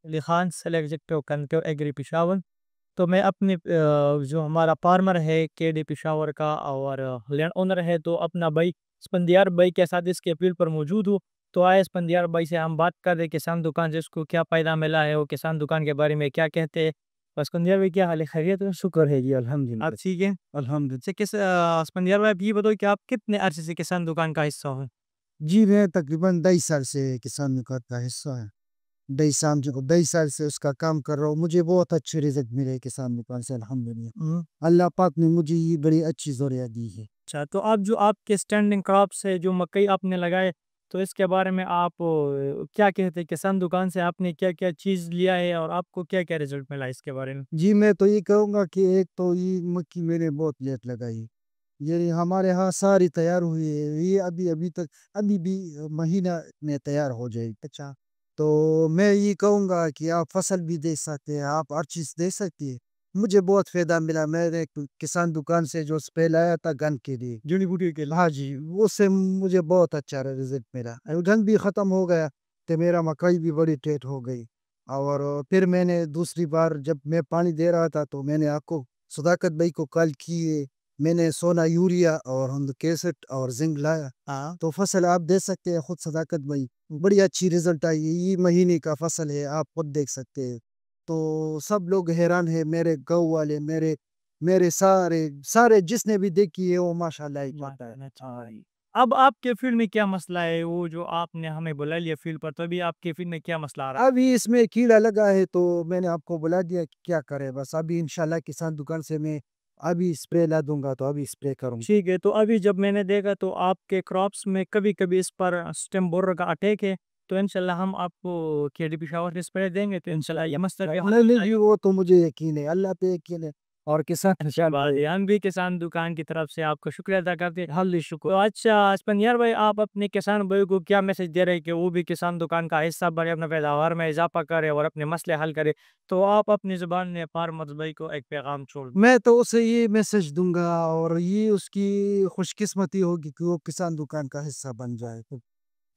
علی خان سے executive کنٹو agri Peshawar. تو میں اپنے جو ہمارا فارمر ہے کے ڈی پشاور کا اور لینڈ اونر ہے تو اپنا بھائی اسپندیار بھائی کے ساتھ اس کے فیلڈ پر موجود ہوں. تو آئے اسپندیار بھائی سے ہم بات کر رہے کسان دکان سے اس کو کیا فائدہ ملا ہے, وہ کسان دکان کے بارے میں کیا کہتے ہیں. اسپندیار بھائی کیا حال ہے, خیریت ہے؟ شکر ہے جی الحمدللہ. آپ ٹھیک ہیں الحمد للہ. کس اسپندیار بھائی, آپ یہ بتاؤ کہ آپ کتنے عرصے سے کسان دکان کا حصہ ہو؟ جی میں تقریباً 22 سال سے کسان دکان کا حصہ ہے. 22 سال سے اس کا کام کر رہا ہوں. مجھے بہت اچھے رزق ملے کسان دکان سے الحمدللہ. اللہ پاک نے مجھے یہ بڑی اچھی ذریعہ دی ہے. اچھا, تو آپ جو آپ کے اسٹینڈنگ کراپس ہے جو مکئی آپ نے لگائے, تو اس کے بارے میں آپ کیا کہتے ہیں, کسان دکان سے آپ نے کیا کیا چیز لیا ہے اور آپ کو کیا کیا رزلٹ ملا اس کے بارے میں؟ جی میں تو یہ کہوں گا کہ ایک تو یہ مکھی میں نے بہت لیٹ لگائی. یہ ہمارے ہاں ساری تیار ہوئی ہے, یہ ابھی تک ابھی بھی مہینہ میں تیار ہو جائے گی. اچھا, تو میں یہ کہوں گا کہ آپ فصل بھی دے سکتے ہیں, آپ ہر چیز دے سکتی ہے. مجھے بہت فائدہ ملا. میں نے کسان دکان سے جو اسپرے لایا تھا گن کے لیے, جڑی بوٹی کے لیے, ہاں جی, اس سے مجھے بہت اچھا رزلٹ ملا. گن بھی ختم ہو گیا تو میرا مکئی بھی بڑی ٹیٹ ہو گئی. اور پھر میں نے دوسری بار جب میں پانی دے رہا تھا تو میں نے آپ کو صداقت بھائی کو کال کیے, میں نے سونا یوریا اور ہم کیسٹ اور زنک لایا. تو فصل آپ دے سکتے ہیں خود صداقت بھائی, بڑی اچھی رزلٹ آئی. یہ مہینے کا فصل ہے, آپ خود دیکھ سکتے ہیں. تو سب لوگ حیران ہیں, میرے گاؤں والے, میرے سارے جس نے بھی دیکھی ہے وہ ماشاءاللہ ہی کہتا ہے. اب آپ کے فیلڈ میں کیا مسئلہ ہے, وہ جو آپ نے ہمیں بلا لیا فیلڈ پر, تو ابھی آپ کے فیلڈ میں کیا مسئلہ آ رہا ہے؟ ابھی اس میں کیڑا لگا ہے تو میں نے آپ کو بلا دیا کہ کیا کرے. بس ابھی انشاءاللہ کسان دکان سے میں ابھی اسپرے لا دوں گا, تو ابھی اسپرے کروں گا. ٹھیک ہے, تو ابھی جب میں نے دیکھا تو آپ کے کراپس میں کبھی کبھی اس پر اسٹیم بورر کا اٹیک ہے, تو انشاءاللہ ہم آپ کو کے ڈی پشاور سے اسپرے دیں گے, تو انشاءاللہ یہ مسئلہ نہیں وہ تو مجھے یقین ہے, اللہ پہ یقین ہے. اور کسان ہم بھی کسان دکان کی طرف سے آپ کو شکریہ ادا کرتے ہیں. حل شکر. اچھا اسپندیار بھائی, آپ اپنے کسان بھائی کو کیا میسج دے رہے ہیں کہ وہ بھی کسان دکان کا حصہ بنے, اپنے پیداوار میں اضافہ کرے اور اپنے مسئلے حل کرے؟ تو آپ اپنی زبان میں فارمرز بھائی کو ایک پیغام چھوڑ دیں. میں تو اسے یہ میسج دوں گا, اور یہ اس کی خوش قسمتی ہوگی کہ وہ کسان دکان کا حصہ بن جائے,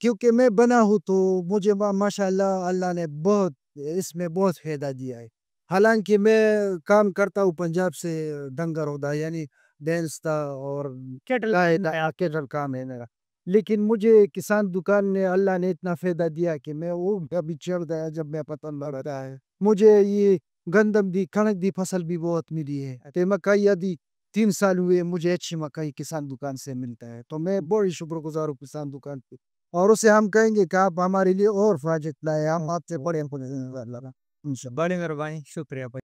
کیونکہ میں بنا ہوں تو مجھے ماشاءاللہ اللہ نے بہت اس میں بہت فائدہ دیا ہے. حالانکہ میں کام کرتا ہوں پنجاب سے, ڈنگر ہوتا یعنی ڈینس تھا اور کیٹل کام ہے میرا, لیکن مجھے کسان دکان نے اللہ نے اتنا فائدہ دیا کہ میں وہ ابھی چڑھ گیا. جب میں پتن لگتا ہے مجھے یہ گندم دی کھنک دی فصل بھی بہت ملی ہے. تے مکئی ادھی 3 سال ہوئے مجھے اچھی مکئی کسان دکان سے ملتا ہے, تو میں بڑی شکر گزار ہوں کسان دکان پہ. اور اسے ہم کہیں گے کہ آپ ہمارے لیے اور پروجیکٹ لائے, ہم آپ سے بڑے بڑی مہربانی, شکریہ بھائی.